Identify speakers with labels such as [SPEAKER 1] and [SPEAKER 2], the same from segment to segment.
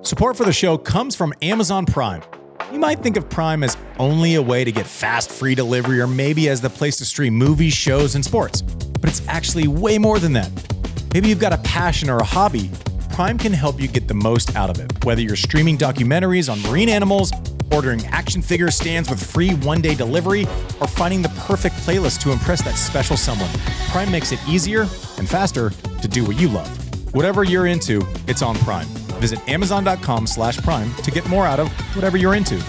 [SPEAKER 1] Support for the show comes from Amazon Prime. You might think of Prime as only a way to get fast, free delivery, or maybe as the place to stream movies, shows, and sports. But it's actually way more than that. Maybe you've got a passion or a hobby. Prime can help you get the most out of it. Whether you're streaming documentaries on marine animals, ordering action figure stands with free one-day delivery, or finding the perfect playlist to impress that special someone, Prime makes it easier and faster to do what you love. Whatever you're into, it's on Prime. Visit Amazon.com/Prime to get more out of whatever you're into.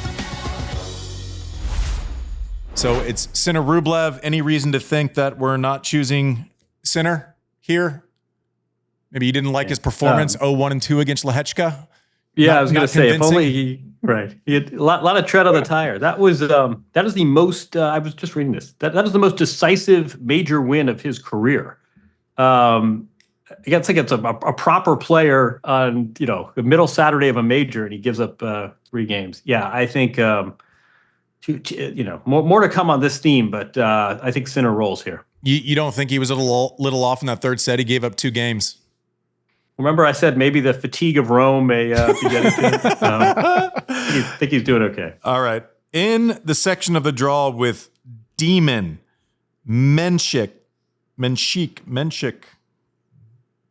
[SPEAKER 1] So it's Sinner Rublev. Any reason to think that we're not choosing Sinner here? Maybe you didn't like his performance 0-1-2 against Lehechka?
[SPEAKER 2] Yeah, I was going to say, if only he had a lot of tread on the tire. That is the most, I was just reading this, that is the most decisive major win of his career. It's like a proper player on, the middle Saturday of a major, and he gives up 3 games. Yeah, I think, more to come on this theme, but I think Sinner rolls here.
[SPEAKER 1] You don't think he was a little off in that third set? He gave up 2 games.
[SPEAKER 2] Remember I said maybe the fatigue of Rome may be getting to him? I think he's doing okay.
[SPEAKER 1] All right. In the section of the draw with Demon, Menshik.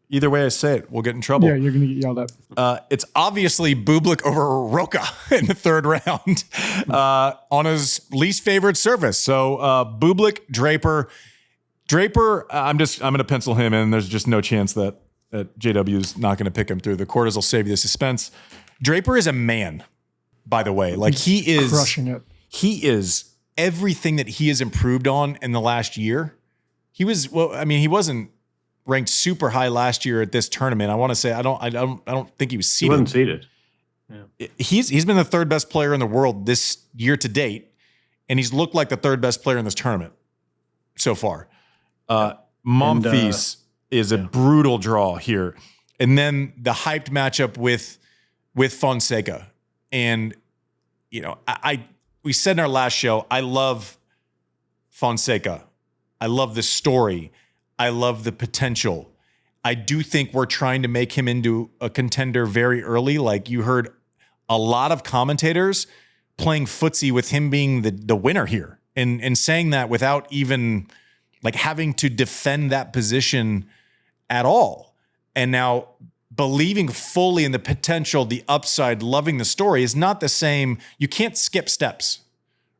[SPEAKER 1] Either way I say it, we'll get in trouble.
[SPEAKER 3] Yeah, you're going to get yelled at.
[SPEAKER 1] It's obviously Bublik over Roca in the third round on his least favorite surface. So Bublik, Draper. Draper, I'm going to pencil him in. There's just no chance that JW's not going to pick him through. The quarters will save you the suspense. Draper is a man, by the way. Like he is
[SPEAKER 3] crushing it.
[SPEAKER 1] He is everything that he has improved on in the last year. He wasn't ranked super high last year at this tournament. I want to say I don't think he was seeded.
[SPEAKER 2] He wasn't seeded.
[SPEAKER 1] Yeah. He's been the third best player in the world this year to date, and he's looked like the third best player in this tournament so far. Monfils is a brutal draw here. And then the hyped matchup with Fonseca. And, we said in our last show, I love Fonseca. I love the story. I love the potential. I do think we're trying to make him into a contender very early. Like you heard a lot of commentators playing footsie with him being the winner here and saying that without even like having to defend that position at all. And now believing fully in the potential, the upside, loving the story is not the same. You can't skip steps,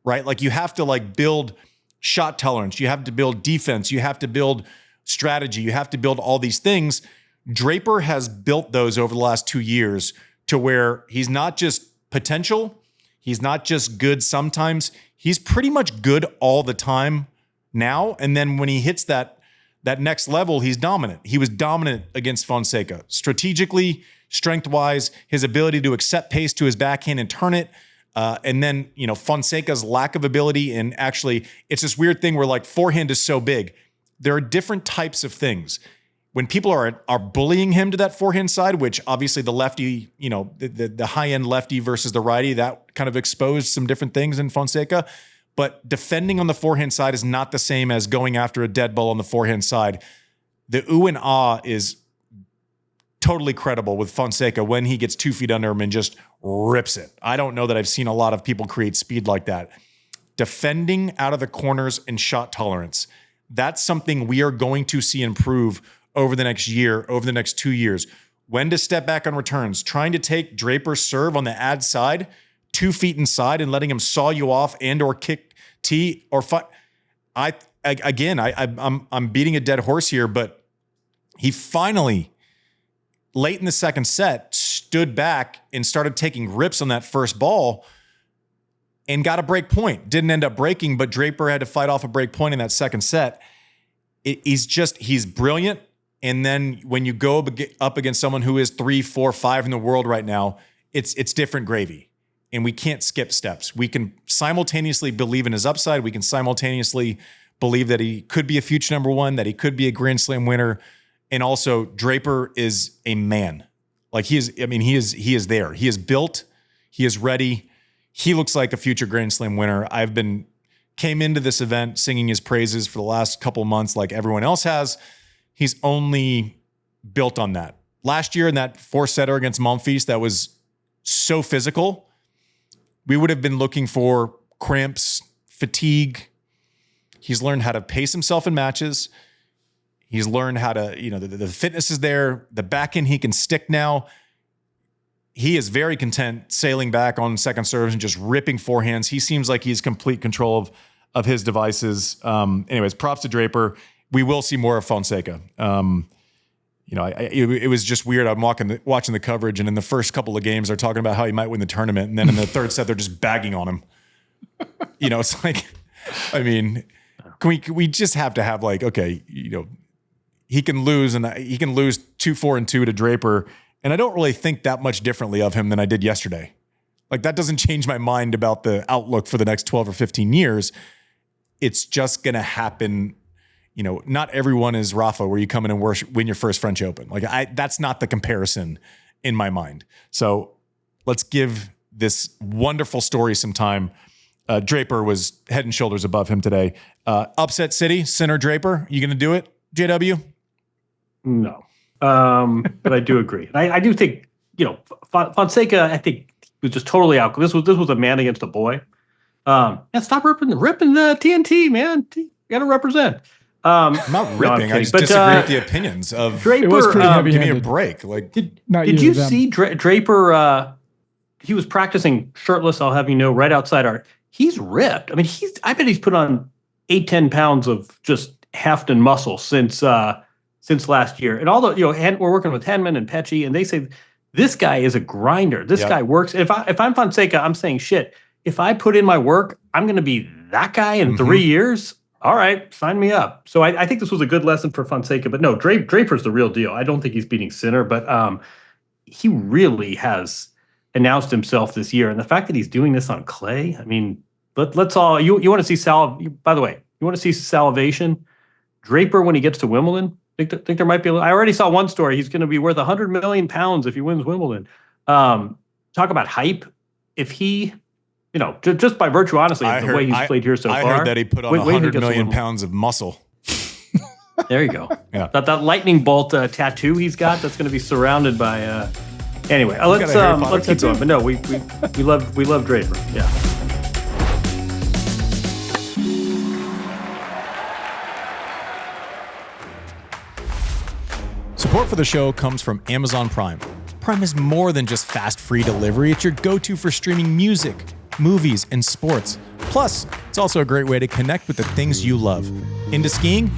[SPEAKER 1] right? Like you have to build shot tolerance. You have to build defense. You have to build strategy. You have to build all these things. Draper has built those over the last 2 years to where he's not just potential. He's not just good sometimes. He's pretty much good all the time now. And then when he hits that next level, he's dominant. He was dominant against Fonseca. Strategically, strength-wise, his ability to accept pace to his backhand and turn it. And then, Fonseca's lack of ability. And actually, it's this weird thing where forehand is so big. There are different types of things. When people are bullying him to that forehand side, which obviously the lefty, the high-end lefty versus the righty, that kind of exposed some different things in Fonseca. But defending on the forehand side is not the same as going after a dead ball on the forehand side. The ooh and ah is totally credible with Fonseca when he gets 2 feet under him and just rips it. I don't know that I've seen a lot of people create speed like that. Defending out of the corners and shot tolerance, that's something we are going to see improve over the next year, over the next 2 years. When to step back on returns, trying to take Draper's serve on the ad side, 2 feet inside and letting him saw you off and or kick tee or I'm beating a dead horse here, but he finally, late in the second set, stood back and started taking rips on that first ball and got a break point. Didn't end up breaking, but Draper had to fight off a break point in that second set. He's brilliant. And then when you go up against someone who is 3, 4, 5 in the world right now, it's different gravy. And we can't skip steps. We can simultaneously believe in his upside. We can simultaneously believe that he could be a future number 1, that he could be a Grand Slam winner. And also Draper is a man. He is there. He is built. He is ready. He looks like a future Grand Slam winner. Came into this event singing his praises for the last couple of months like everyone else has. He's only built on that. Last year in that 4-setter against Monfils, that was so physical. We would have been looking for cramps, fatigue. He's learned how to pace himself in matches. He's learned how to, the fitness is there. The back end he can stick now. He is very content sailing back on second serves and just ripping forehands. He seems like he's complete control of his devices. Anyways, props to Draper. We will see more of Fonseca. It was just weird. I'm watching the coverage, and in the first couple of games, they're talking about how he might win the tournament, and then in the third set, they're just bagging on him. It's like, can we just have to have he can lose, and he can lose 2-4 and 2 to Draper, and I don't really think that much differently of him than I did yesterday. Like, that doesn't change my mind about the outlook for the next 12 or 15 years. It's just going to happen. Not everyone is Rafa, where you come in and win your first French Open. That's not the comparison in my mind. So let's give this wonderful story some time. Draper was head and shoulders above him today. Upset City, Sinner Draper. You going to do it, JW?
[SPEAKER 2] No. But I do agree. I do think, Fonseca, I think, was just totally out. This was a man against a boy. And stop ripping the TNT, man. You got to represent.
[SPEAKER 1] I'm not ripping. I just disagree with the opinions of
[SPEAKER 2] Draper.
[SPEAKER 3] It was pretty heavy-handed.
[SPEAKER 1] Give me a break.
[SPEAKER 2] Did you see Draper? He was practicing shirtless. I'll have you know, right outside our. He's ripped. I bet he's put on 8-10 pounds of just heft and muscle since last year. And although we're working with Henman and Pecci, and they say this guy is a grinder. This guy works. If I'm Fonseca, I'm saying shit. If I put in my work, I'm going to be that guy in 3 years. All right, sign me up. So I think this was a good lesson for Fonseca. But no, Draper's the real deal. I don't think he's beating Sinner, but he really has announced himself this year. And the fact that he's doing this on clay, let's all, you want to see by the way, you want to see salivation? Draper, when he gets to Wimbledon, think there might be I already saw one story. He's going to be worth 100 million pounds if he wins Wimbledon. Talk about hype. If he... just by virtue, honestly, of the way he's played here so far.
[SPEAKER 1] I heard that he put on 100 million pounds of muscle.
[SPEAKER 2] There you go.
[SPEAKER 1] Yeah.
[SPEAKER 2] That lightning bolt tattoo he's got, that's going to be surrounded by. Anyway, let's keep going. But no, we love Draper. Yeah.
[SPEAKER 1] Support for the show comes from Amazon Prime. Prime is more than just fast, free delivery. It's your go-to for streaming music, movies, and sports. Plus, it's also a great way to connect with the things you love. Into skiing?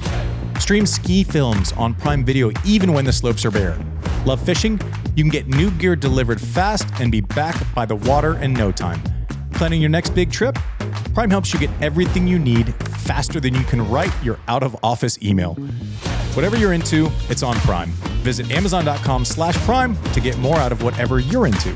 [SPEAKER 1] Stream ski films on Prime Video even when the slopes are bare. Love fishing? You can get new gear delivered fast and be back by the water in no time. Planning your next big trip? Prime helps you get everything you need faster than you can write your out-of-office email. Whatever you're into, it's on Prime. Visit Amazon.com/Prime to get more out of whatever you're into.